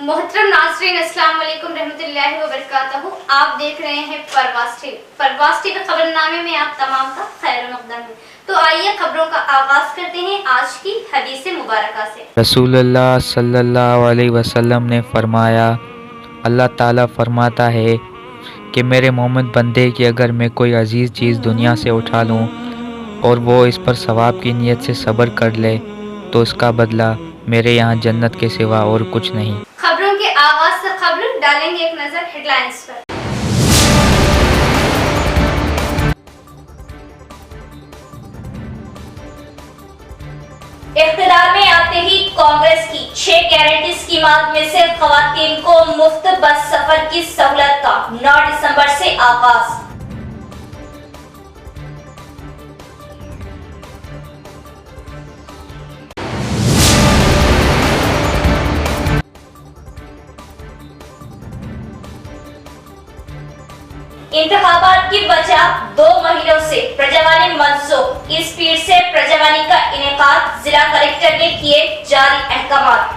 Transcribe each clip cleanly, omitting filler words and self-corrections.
मोहतरम नाज़रीन, अस्सलाम वालेकुम रहमतुल्लाहि व बरकातहू। आप देख रहे हैं परवास टीवी खबरनामे में आप तमाम का खैर मक़दम है। तो आइए खबरों का आगाज करते हैं आज की हदीस मुबारका से। रसूलुल्लाह सल्लल्लाहु अलैहि वसल्लम ने फरमाया, अल्लाह ताला फरमाता है कि मेरे मोमिन बंदे की अगर मैं कोई अजीज़ चीज़ दुनिया से उठा लूँ और वो इस पर सवाब की नीयत से सब्र कर ले तो उसका बदला मेरे यहाँ जन्नत के सिवा और कुछ नहीं। खबरों के आगाज से खबर डालेंगे एक नजर हेडलाइंस पर। इख्तिदार में आते ही कांग्रेस की 6 गारंटी स्कीमात में से खवातीन को मुफ्त बस सफर की सहूलत का 9 दिसंबर से आगाज। इंतखाबात की वजह 2 महीनों से प्रजावानी मंसूख। इस पीर से प्रजावानी का इनेकाद जिला कलेक्टर ने किए जारी अहकामात।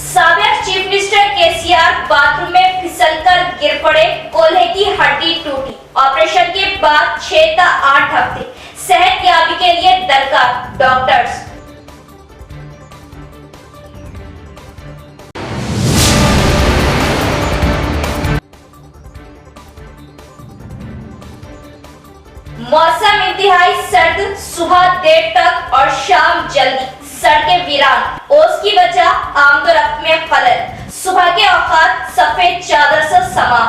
साबिक चीफ मिनिस्टर केसीआर बाथरूम में फिसलकर गिर पड़े, कोल्हे की हड्डी टूटी। ऑपरेशन के बाद 6 से 8 हफ्ते सेहतयाबी के लिए दरकार डॉक्टर्स। मौसम इंतहाई सर्द, सुबह देर तक और शाम जल्दी। सड़कें वीरान, ओस की वजह आमदोरफ्त में खलल। सुबह के औकात सफेद चादर से समा।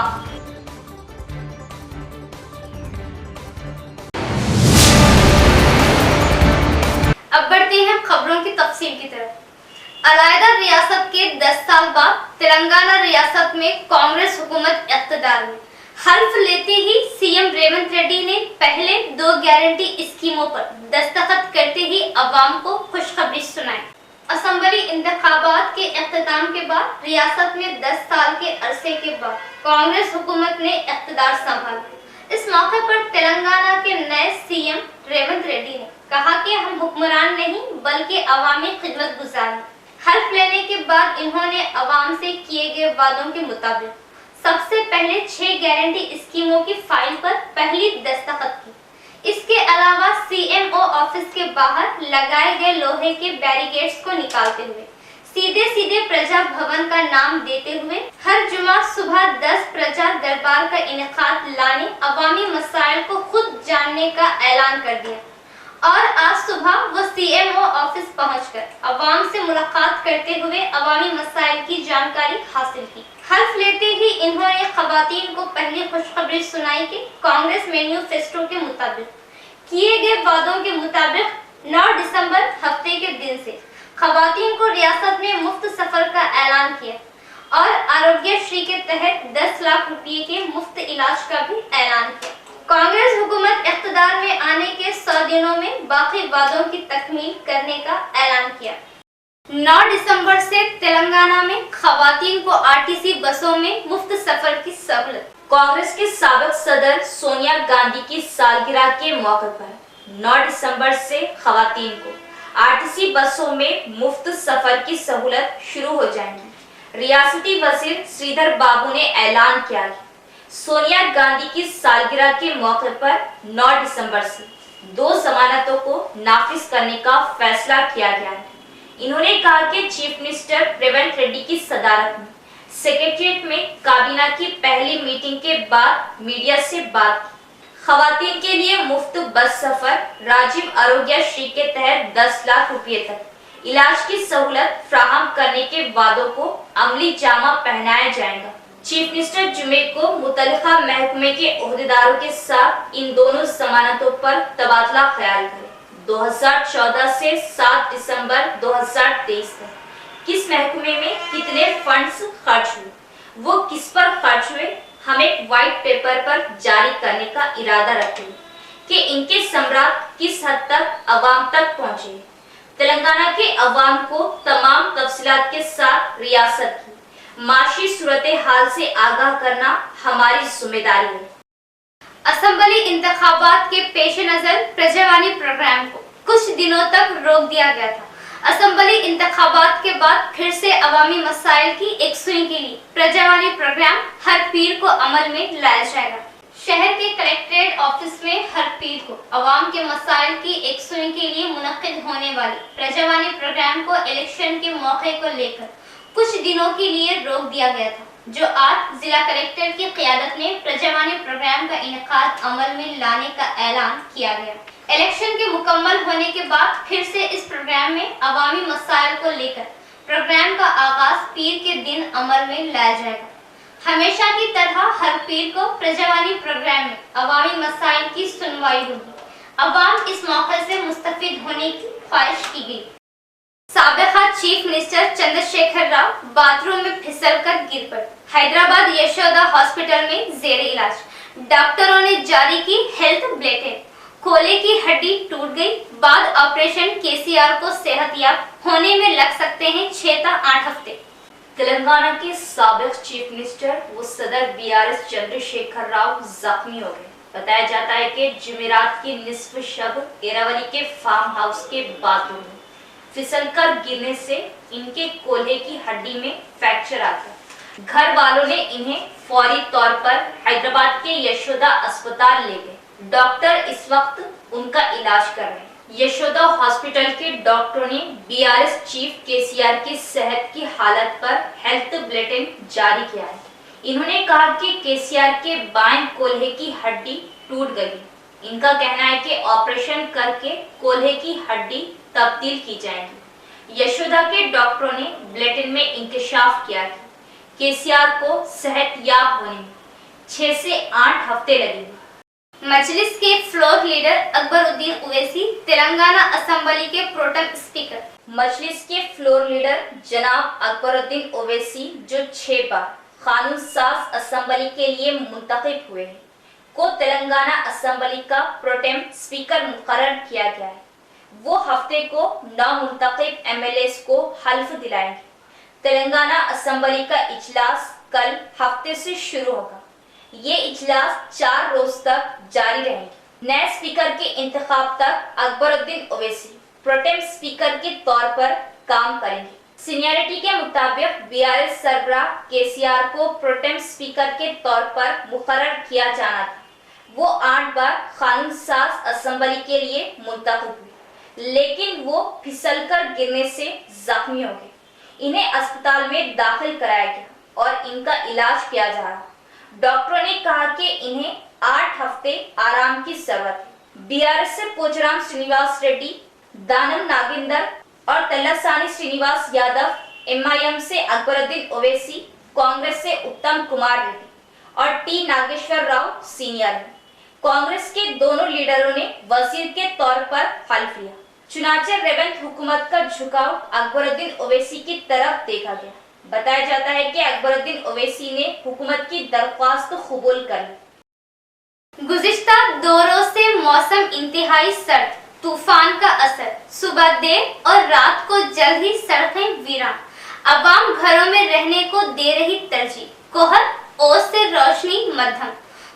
अब बढ़ते हैं खबरों की तफसील की तरफ। अलहदा रियासत के 10 साल बाद तेलंगाना रियासत में कांग्रेस हुकूमत इख्तिदार में। हल्फ लेते ही सीएम रेवंत रेड्डी ने पहले 2 गारंटी स्कीमों पर दस्तखत करते ही अवाम को खुशखबरी सुनाई। असेंबली इंतखाबात के इख्तिताम के बाद रियासत में 10 साल के अरसे के बाद कांग्रेस हुकूमत ने इख्तिदार संभाला। इस मौके पर तेलंगाना के नए सीएम रेवंत रेड्डी ने कहा कि हम हुक्मरान नहीं बल्कि अवामी खिदमत गुजार हैं। हल्फ लेने के बाद इन्होंने अवाम से किए गए वादों के मुताबिक सबसे पहले 6 गारंटी स्कीमों की फाइल पर पहली दस्तखत की। इसके अलावा सीएमओ ऑफिस के बाहर लगाए गए लोहे के बैरिकेड्स को निकालते हुए सीधे प्रजा भवन का नाम देते हुए हर जुमा सुबह 10 प्रजा दरबार का इनेकाद लाने, अवामी मसाइल को खुद जानने का ऐलान कर दिया और आज सुबह वो सीएमओ ऑफिस पहुंचकर अवाम से मुलाकात करते हुए अवामी मसाइल की जानकारी हासिल की। हल्फ लेते ही इन्होंने खवातीन को पहली खुशखबरी सुनाई कि कांग्रेस मैनिफेस्टो के मुताबिक किए गए वादों के मुताबिक 9 दिसंबर हफ्ते के दिन से खवातीन को रियासत में मुफ्त सफर का ऐलान किया और आरोग्यश्री के तहत 10 लाख रुपए के मुफ्त इलाज का भी ऐलान किया। कांग्रेस हुकूमत इख्तिदार में आने के 100 दिनों में बाकी वादों की तकमील करने का ऐलान किया। 9 दिसंबर से तेलंगाना में खवातीन को आरटीसी बसों में मुफ्त सफर की सहूलत। कांग्रेस के साबिक सदर सोनिया गांधी की सालगिरह के मौके पर 9 दिसंबर से खवातीन को आरटीसी बसों में मुफ्त सफर की सहूलत शुरू हो जाएगी। रियासती वजीर श्रीधर बाबू ने ऐलान किया कि सोनिया गांधी की सालगिरह के मौके पर 9 दिसंबर से 2 जमानतों को नाफिज करने का फैसला किया गया है। इन्होंने कहा कि चीफ मिनिस्टर रेवंत रेड्डी की सदारत में सेक्रेटरिएट में काबीना की पहली मीटिंग के बाद मीडिया से बात की। खवातीन के लिए मुफ्त बस सफर, राजीव आरोग्यश्री के तहत 10 लाख रुपए तक इलाज की सहूलत फराहम करने के वादों को अमली जामा पहनाया जाएगा। चीफ मिनिस्टर जुमे को मुतल्लिका महकमे के ओहदेदारों के साथ इन दोनों जमानतों पर तबादला ख्याल करें। 2014 से 7 दिसंबर 2023 तक किस महकमे में कितने फंड्स खर्च हुए, वो किस पर खर्च हुए, हम एक व्हाइट पेपर पर जारी करने का इरादा रखते हैं कि इनके समरात किस हद तक अवाम तक पहुंचे। तेलंगाना के अवाम को तमाम तफसीलात के साथ रियासत की معاشی صورتحال سے آگاہ کرنا ہماری ذمہ داری ہے۔ اسمبلی انتخابات کے پیش نظر پرجاوانی پروگرام کو کچھ دنوں تک روک دیا گیا تھا۔ اسمبلی انتخابات کے بعد پھر سے عوامی مسائل کی یکسوئی کے لیے پرجاوانی پروگرام ہر پیر کو عمل میں لایا جائے گا۔ شہر کے کلکٹریٹ آفس میں ہر پیر کو عوام کے مسائل کی یکسوئی کے لیے منعقد ہونے والے پرجاوانی پروگرام کو الیکشن کے موقع کو لے کر کچھ دنوں کے لیے روک دیا گیا تھا، جو آج ضلع کلکٹر کی قیادت میں پرجاوانی پروگرام کا انعقاد عمل میں لانے کا اعلان کیا گیا۔ الیکشن کے مکمل ہونے کے بعد پھر سے اس پروگرام میں عوامی مسائل کو لے کر پروگرام کا آغاز پیر کے دن عمل میں لایا جائے گا۔ ہمیشہ کی طرح ہر پیر کو پرجاوانی پروگرام میں عوامی مسائل کی سنوائی ہوگی۔ عوام اس موقع سے مستفید ہونے کی خواہش کی گئی۔ سابقہ chief minister Chandra Shekhar Rao bathroom میں پھسل کر گر پڑے۔ حیدرآباد یشودا ہاسپٹل میں زیر علاج۔ ڈاکٹروں نے جاری کی ہیلتھ بلیٹن۔ کولے کی ہڈی ٹوٹ گئی۔ بعد آپریشن KCR کو صحت یاب ہونے میں لگ سکتے ہیں 6 تا 8 ہفتے۔ تلنگانہ کے سابق چیف منسٹر و صدر BRS چندر شیکھر راؤ زخمی ہو گئے۔ بتایا جاتا ہے کہ جمعرات کی نصف شب ایراولی کے فارم ہاؤس کے باتھ روم میں پھسل کر گرنے سے ان کے کولے کی ہڈی میں فریکچر آ گیا۔ گھر والوں نے انہیں فوری طور پر حیدرآباد کے یشودا اسپتال لے گئے۔ ڈاکٹر اس وقت ان کا علاج کر رہے ہیں۔ یشودا ہاسپٹل کے ڈاکٹروں نے BRS چیف KCR کی صحت کی حالت پر ہیلتھ بلیٹن جاری کیا ہے۔ انہوں نے کہا کہ KCR کے بائیں کولہے کی ہڈی ٹوٹ گئی۔ ان کا کہنا ہے کہ آپریشن کر کے کولہے کی ہڈی تبدیل کی جائے گی۔ یشودا کے ڈاکٹروں نے بلیٹن میں انکشاف کیا کہ KCR کو صحت یاب ہونے میں 6 سے 8 ہفتے لگیں گے۔ مجلس کے فلور لیڈر اکبر الدین اویسی تلنگانہ اسمبلی کے پروٹم اسپیکر۔ مجلس کے فلور لیڈر جناب اکبر الدین اویسی جو 6 بار قانون ساز اسمبلی کے لیے منتخب ہوئے ہیں کو تلنگانہ اسمبلی کا پروٹم اسپیکر مقرر کیا گیا ہے۔ وہ ہفتے کو نامنتخب MLAs کو حلف دلائیں گے۔ تلنگانہ اسمبلی کا اجلاس کل ہفتے سے شروع ہوگا۔ یہ اجلاس 4 روز تک جاری رہیں گے۔ نئے اسپیکر کے انتخاب تک اکبر الدین اویسی پروٹم اسپیکر کے طور پر کام کریں گے۔ سینیئرٹی کے مطابق BRS سربراہ KCR کو پروٹم اسپیکر کے طور پر مقرر کیا جانا تھا۔ وہ 8 بار قانون ساز اسمبلی کے لیے منتخب ہوئے، لیکن وہ پھسل کر گرنے سے زخمی ہو گئے۔ انہیں اسپتال میں داخل کرایا گیا اور ان کا علاج کیا جا رہا۔ ڈاکٹروں نے کہا کہ انہیں 8 ہفتے آرام کی ضرورت ہے۔ BRS سے پوچرام سرینیواس ریڈی، دانم ناگیندر اور تلاسانی سرینیواس یادو، MIM سے اکبر الدین اویسی، کانگریس سے اتم کمار ریڈی اور T ناگیشور راؤ سینئر ہیں۔ کانگریس کے دونوں لیڈروں نے وزیر کے طور پر حلف لیا۔ چنانچہ ریونت حکومت کا جھکاؤ اکبر الدین اویسی کی طرف دیکھا گیا۔ بتایا جاتا ہے کہ اکبر الدین اویسی نے حکومت کی درخواست قبول کر لی۔ گزشتہ 2 روز سے موسم انتہائی سرد، طوفان کا اثر، صبح دیر اور رات کو جلد ہی سڑکیں ویران، عوام گھروں میں رہنے کو دے رہی ترجیح، کوہر اوس سے روشنی مدھم۔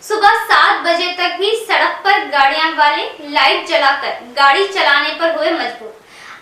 صبح 7 بجے تک بھی سڑک پر گاڑیاں والے لائٹ جلا کر گاڑی چلانے پر ہوئے مجبور۔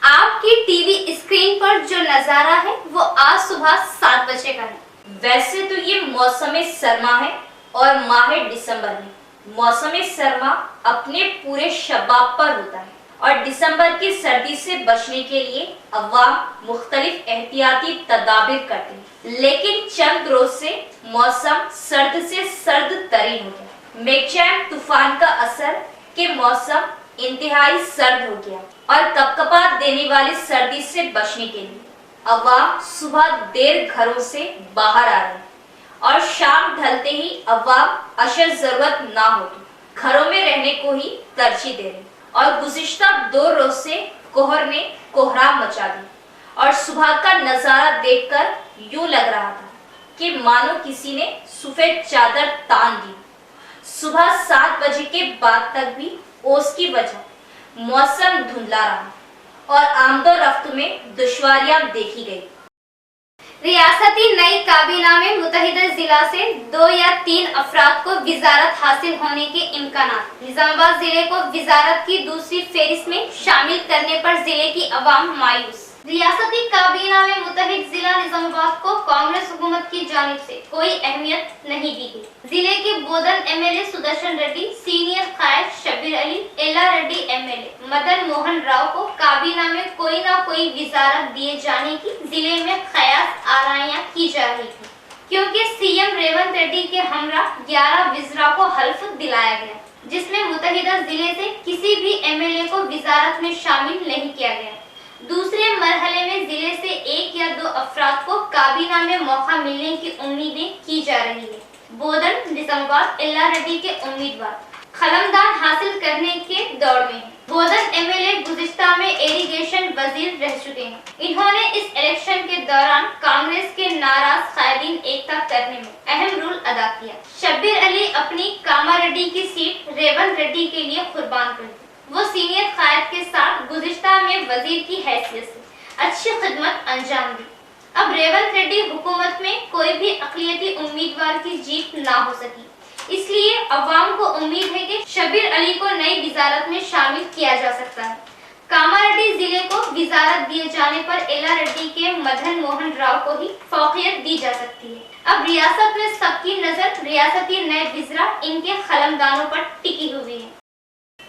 آپ کی ٹی وی اسکرین پر جو نظارہ ہے وہ آج صبح 7 بجے کا ہے۔ ویسے تو یہ موسم سرما ہے اور ماہ دسمبر میں موسم سرما اپنے پورے شباب پر ہوتا ہے اور دسمبر کی سردی سے بچنے کے لیے عوام مختلف احتیاطی تدابیر کرتے ہیں، لیکن چند روز سے موسم سرد سے سرد ترین ہو گیا۔ میگچام طوفان کا اثر کہ موسم انتہائی سرد ہو گیا اور کپکپا دینے والی سردی سے بچنے کے لیے عوام صبح دیر گھروں سے باہر آ رہے ہیں اور شام ڈھلتے ہی عوام اشد ضرورت نہ ہو تو گھروں میں رہنے کو ہی ترجیح دے رہے ہیں۔ اور گزشتہ 2 روز سے کوہر نے کوہرام مچا دیا اور صبح کا نظارہ دیکھ کر یوں لگ رہا تھا کہ مانو کسی نے سفید چادر تان دی۔ صبح 7 بجے کے بعد تک بھی اوس کی وجہ موسم دھندلا رہا اور آمد و رفت میں دشواریاں دیکھی گئی۔ रियासती नई काबीना में मुतहिदा जिला से 2 या 3 अफराद को विजारत हासिल होने के इम्कानात। निजामाबाद जिले को विजारत की दूसरी फेरिस्त में शामिल करने पर जिले की अवाम मायूस। रियासती काबीना में मुतहिद जिला निजामाबाद को कांग्रेस हुकूमत की जानिब से कोई अहमियत नहीं दी गई। जिले के बोधन एमएलए सुदर्शन रेड्डी, सीनियर कायद शब्बीर अली, एला रेड्डी एमएलए, मदन मोहन राव को काबीना में कोई ना कोई विजारत दिए जाने की जिले में कयास आराइयां की जा रही थी, क्योंकि सीएम रेवंत रेड्डी के हमरा 11 विज़रा को हल्फ दिलाया गया, जिसमें मुतहिदा जिले से किसी भी एमएलए को विजारत में शामिल नहीं किया गया। दूसरे मरहले में जिले से 1 या 2 अफराद को काबीना में मौका मिलने की उम्मीदें की जा रही है। बोधन, निजामाबाद, एला रेड्डी के उम्मीदवार खलमदान हासिल करने के दौड़ में हैं। बोधन एमएलए गुज़िश्ता में इरिगेशन वजीर रह चुके हैं। इन्होंने इस इलेक्शन के दौरान कांग्रेस के नाराज कायदीन एकता करने में अहम रोल अदा किया। शब्बीर अली अपनी कामारेड्डी की सीट रेवंत रेड्डी के लिए कुर्बान कर दी। वो सीनियर कायद के साथ गुज़िश्ता में वजीर की हैसियत से अच्छी खिदमत अंजाम दी। अब रेवंत रेड्डी हुकूमत में कोई भी अक़लियती उम्मीदवार की जीत ना हो सकी, इसलिए अवाम को उम्मीद है कि शब्बीर अली को नई विजारत में शामिल किया जा सकता है। कामारेड्डी जिले को विजारत दिए जाने पर एला रेड्डी के मदन मोहन राव को ही फौकियत दी जा सकती है। अब रियासत में सबकी नजर रियासती नए विज़रा इनके खलमदानों पर टिकी हुई है।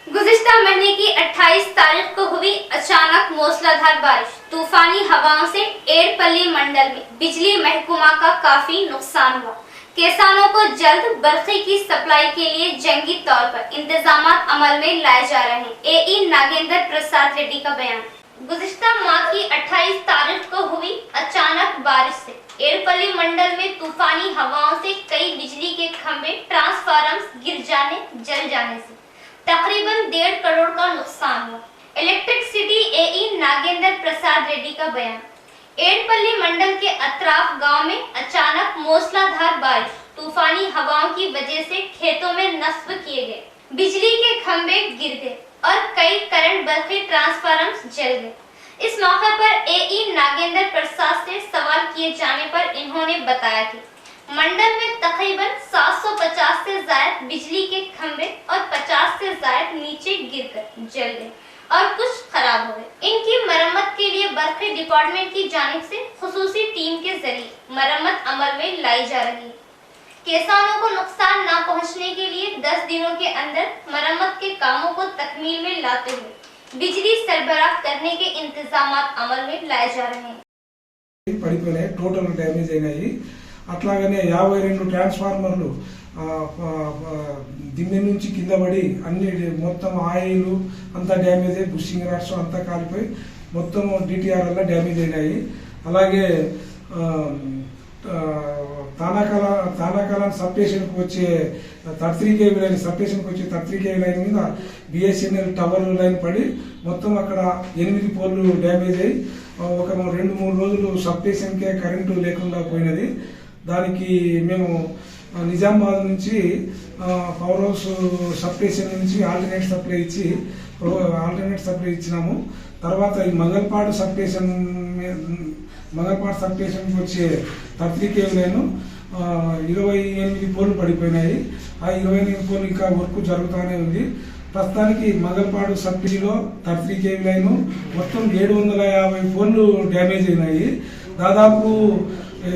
गुज़िश्ता महीने की 28 तारीख को हुई अचानक मूसलाधार बारिश, तूफानी हवाओं से एड़पल्ली मंडल में बिजली महकमा का काफी नुकसान हुआ। किसानों को जल्द बर्फी की सप्लाई के लिए जंगी तौर पर इंतजाम अमल में लाए जा रहे हैं। एई नागेंद्र प्रसाद रेड्डी का बयान। गुज़िश्ता माह की 28 तारीख को हुई अचानक बारिश से एड़पल्ली मंडल में तूफानी हवाओं से कई बिजली के खंभे, ट्रांसफार्मर्स गिर जाने, जल जाने से तकरीबन 1.5 करोड़ का नुकसान हुआ। इलेक्ट्रिसिटी एई नागेंद्र प्रसाद रेड्डी का बयान। एड़पल्ली मंडल के अतराफ गांव में अचानक मूसलाधार बारिश, तूफानी हवाओं की वजह से खेतों में नस्ब किए गए बिजली के खंभे गिर गए और कई करंट बरक़ी ट्रांसफार्मर्स जल गए। इस मौके पर एई नागेंद्र प्रसाद से सवाल किए जाने पर इन्होंने बताया कि मंडल में तकरीबन 750 से ज्यादा बिजली के खंभे और 50 से ज्यादा नीचे गिरकर जल गए और कुछ खराब हो गए। इनकी मरम्मत के लिए बरक़ी डिपार्टमेंट की जानिब से खुसूसी टीम के जरिए मरम्मत अमल में लाई जा रही है। किसानों को नुकसान न पहुंचने के लिए 10 दिनों के अंदर मरम्मत के कामों को तकमील में लाते हुए बिजली सरबराह करने के इंतजाम अमल में लाए जा रहे हैं। पड़िपोయినాయి, टोटल डैमेज అయినాయి। అట్లాగనే 52 ట్రాన్స్ఫార్మర్లు దిమ్మె నుంచి కింద పడి అన్ని మొత్తం ఆయిల్ అంతా డ్యామేజ్ అయ్యి బుషింగ్ రాడ్స్ అంతా కాలిపోయి మొత్తం డిటిఆర్ వల్ల డ్యామేజ్ అయినాయి। అలాగే తానాకాలం సబ్ స్టేషన్కి వచ్చే 33 కేవీ లైన్ సబ్ స్టేషన్కి వచ్చే 33 కేవీ లైన్ మీద బిఎస్ఎన్ఎల్ టవర్ లైన్ పడి మొత్తం అక్కడ 8 పోల్లు డ్యామేజ్ అయ్యి ఒక 2-3 రోజులు సబ్ స్టేషన్కే కరెంటు లేకుండా పోయినది। దానికి మేము నిజామాబాద్ నుంచి పవర్ హౌస్ సబ్ స్టేషన్ నుంచి ఆల్టర్నేట్ సప్లై ఇచ్చినాము। తర్వాత ఈ మంగళపాడు సబ్ స్టేషన్కి వచ్చే 33 కేవీ లైన్ 28 పోల్లు పడిపోయినాయి। ఆ 28 పోల్లు ఇంకా వర్క్ జరుగుతూనే ఉంది। ప్రస్తుతానికి మంగళపాడు సబ్సిడీలో 33 కేవీ లైన్ మొత్తం 750 పోల్లు డ్యామేజ్ అయినాయి। దాదాపు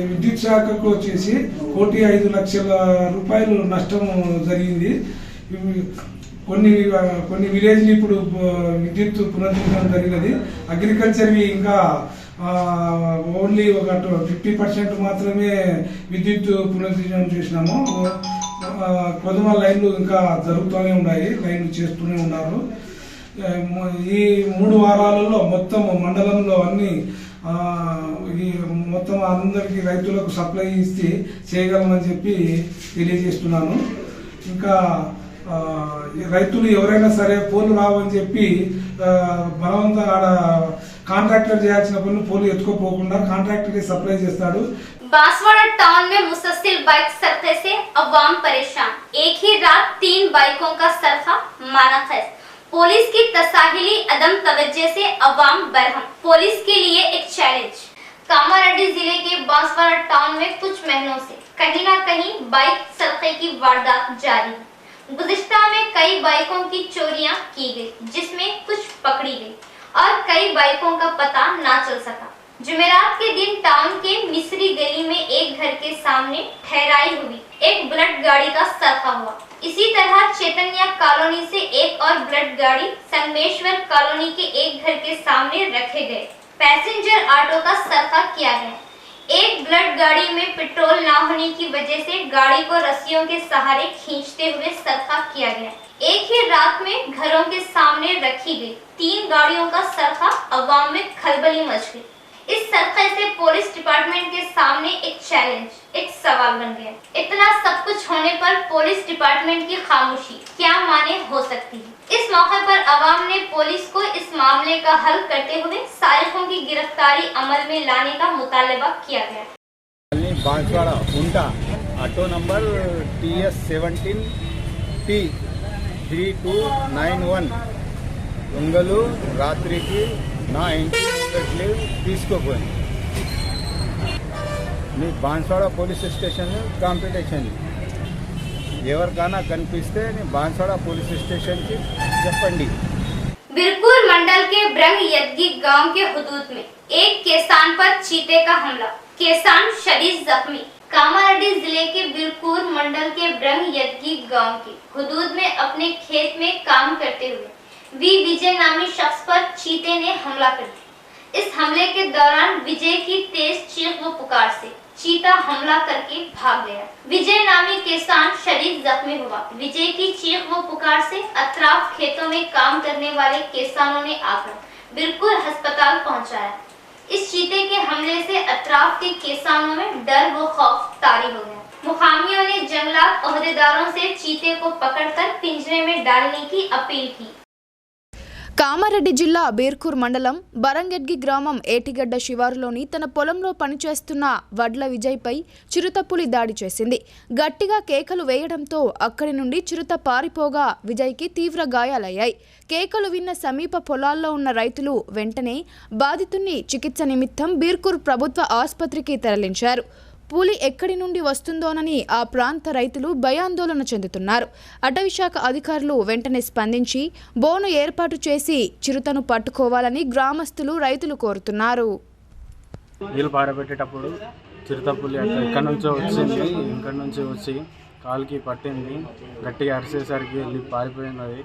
విద్యుత్ శాఖకు వచ్చేసి 1,05,00,000 రూపాయలు నష్టం జరిగింది। కొన్ని విలేజ్లు ఇప్పుడు విద్యుత్ పునరుద్ధరణ జరిగినది। అగ్రికల్చర్వి ఇంకా ఓన్లీ ఒక 50% మాత్రమే విద్యుత్ పునరుద్ధరణ చేసినాము। కొద్దిమ లైన్లు ఇంకా జరుగుతూనే ఉన్నాయి, లైన్లు చేస్తూనే ఉన్నారు। ఈ 3 వారాలలో మొత్తం మండలంలో అన్ని మొత్తం అందరికి రైతులకు సప్లై ఇస్తే చేయగలమని చెప్పి తెలియజేస్తున్నాను। ఇంకా రైతులు ఎవరైనా సరే పోలు రావని చెప్పి బలవంతంగా ఆడ కాంట్రాక్టర్ చేయాల్సిన పనులు పోలు ఎత్తుకోపోకుండా కాంట్రాక్టర్ సప్లై చేస్తాడు। बांसवाड़ा टाउन में मुसलसिल बाइक सरके से अवाम परेशान। एक ही रात 3 बाइकों का सरका माना खैस। पुलिस की तसाहिली अदम तवज्जो से अवाम बरहम। पुलिस के लिए एक चैलेंज। कामारेड्डी जिले के बांसवाड़ा टाउन में कुछ महीनों से कहीं ना कहीं बाइक सरके की वारदात जारी है। गुज़िश्ता में कई बाइकों की चोरियां की गई, जिसमें कुछ पकड़ी गई और कई बाइकों का पता ना चल सका। जुमेरात के दिन टाउन के मिस्री गली में एक घर के सामने ठहराई हुई एक बुलेट गाड़ी का सरका हुआ। इसी तरह चैतन्य कॉलोनी से एक और बुलेट गाड़ी संगमेश्वर कॉलोनी के एक घर के सामने रखे गए पैसेंजर ऑटो का सरका किया गया। एक बुलेट गाड़ी में पेट्रोल ना होने की वजह से गाड़ी को रस्सियों के सहारे खींचते हुए सरका किया गया। एक ही रात में घरों के सामने रखी गई 3 गाड़ियों का सरका अवाम में खलबली मच गई। इस सरके से पुलिस डिपार्टमेंट के सामने एक चैलेंज, एक सवाल बन गया। इतना सब कुछ होने पर पुलिस डिपार्टमेंट की खामोशी क्या माने हो सकती है। इस मौके पर आवाम ने पुलिस को इस मामले का हल करते हुए सारिकों की गिरफ्तारी अमल में लाने का मुतालबा किया गया। बांसवाड़ा उंटा ऑटो नंबर TS17 T 3291 దొంగలు రాత్రికి నా ఇంటి ముందట్లే తీసుకుపోయింది. మీ బాన్స్వాడ పోలీస్ స్టేషన్ కాంపిటీషన్ ఎవరికైనా కనిపిస్తే నీ బాన్స్వాడ పోలీస్ స్టేషన్కి చెప్పండి. बिरकुर मंडल के ब्रंग यदगी गांव के हुदूद में एक किसान पर चीते का हमला, किसान शदीद जख्मी। कामारेड्डी जिले के बिरकुर मंडल के ब्रंग यदगी गांव के हुदूद में अपने खेत में काम करते हुए विजय नामी शख्स पर चीते ने हमला कर दिया। इस हमले के दौरान विजय की तेज चीख व पुकार से चीता हमला करके भाग गया। विजय नामी किसान शदीद जख्मी हुआ। विजय की चीख व पुकार से अतराफ खेतों में काम करने वाले किसानों ने आकर बिरकुर अस्पताल पहुंचाया। इस चीते के हमले से अतराफ के किसानों में डर व खौफ तारी हो गया। मुकामियों ने जंगलात ओहदेदारों से चीते को पकड़कर पिंजरे में डालने की अपील की। కామారెడ్డి జిల్లా బీర్కూర్ మండలం బరంగెడ్గి గ్రామం ఏటిగడ్డ శివారులోని తన పొలంలో పనిచేస్తున్న వడ్ల విజయ్పై చిరుతపులి దాడి చేసింది. గట్టిగా కేకలు వేయడంతో అక్కడి నుండి చిరుత పారిపోగా విజయ్కి తీవ్ర గాయాలయ్యాయి. కేకలు విన్న సమీప పొలాల్లో ఉన్న రైతులు వెంటనే బాధితుణ్ణి చికిత్స నిమిత్తం బీర్కూర్ ప్రభుత్వ ఆసుపత్రికి తరలించారు. పులి ఎక్కడి నుండి వస్తుందోనని ఆ ప్రాంత రైతులు భయాందోళన చెందుతున్నారు. అటవీశాఖ అధికారులు వెంటనే స్పందించి బోను ఏర్పాటు చేసి చిరుతను పట్టుకోవాలని గ్రామస్తులు రైతులు కోరుతున్నారు. నీళ్ళు పారబెట్టేటప్పుడు చిరుతపులి ఎక్కడి నుంచో వచ్చింది, ఇక్కడి నుంచి వచ్చి కాలుకి పట్టింది. గట్టిగా అరిసేసరికి వెళ్ళి పారిపోయినది.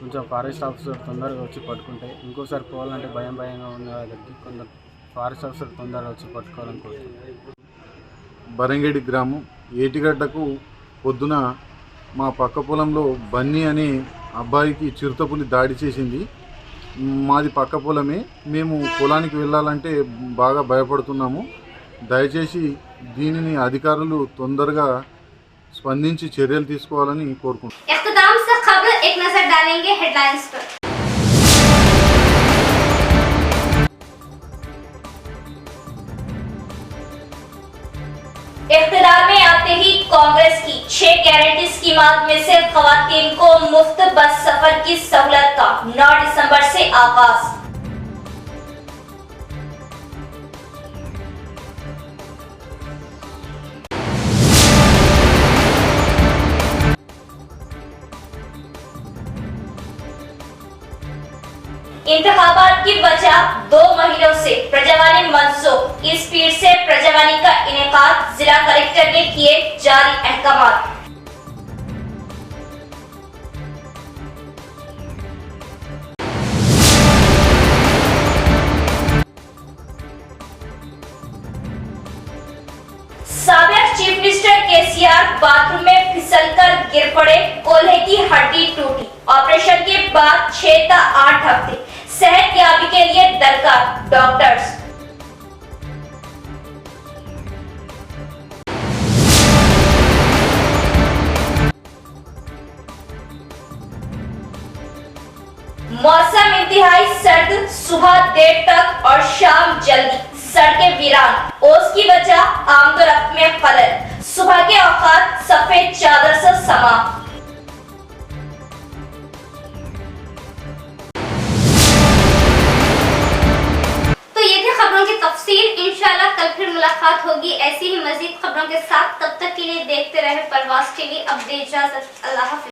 కొంచెం ఫారెస్ట్ ఆఫీసర్ తొందరగా వచ్చి పట్టుకుంటే, ఇంకోసారి పోవాలంటే భయంగా ఉన్న వాళ్ళకి కొందరు ఫారెస్ట్ ఆఫీసర్ తొందరగా వచ్చి పట్టుకోవాలని కోరుతున్నాను. బరంగెడ్డి గ్రామం ఏటిగడ్డకు పొద్దున మా పక్క పొలంలో బన్నీ అనే అబ్బాయికి చిరుతపులి దాడి చేసింది. మాది పక్క పొలమే. మేము పొలానికి వెళ్ళాలంటే బాగా భయపడుతున్నాము. దయచేసి దీనిని అధికారులు తొందరగా స్పందించి చర్యలు తీసుకోవాలని కోరుకుంటున్నాను. इख्तिदार में आते ही कांग्रेस की 6 गारंटी स्कीमात में से खवातीन को मुफ्त बस सफर की सहूलत का 9 दिसंबर से आगाज। इंतखाबात की वजह 2 महीनों से प्रजावानी मंसूख। इस स्पीड से प्रजावानी का इनेकाद जिला कलेक्टर ने किए जारी अहकामात। साबिक चीफ मिनिस्टर केसीआर बाथरूम में फिसलकर गिर पड़े, कोल्हे की हड्डी टूटी। ऑपरेशन के बाद 6 से 8 हफ्ते सेहत याबी के लिए दरकार डॉक्टर्स। मौसम इंतहाई सर्द, सुबह देर तक और शाम जल्दी। सड़कें वीरान, ओस की वजह आमदोरफ्त में खलल। सुबह के औकात सफेद चादर से समा। तो ये थी खबरों की तफसील। इंशाल्लाह मुलाकात होगी ऐसी ही मजीद खबरों के साथ। तब तक के लिए देखते रहे परवास टीवी। अब दे इजाजत, अल्लाह हाफिज।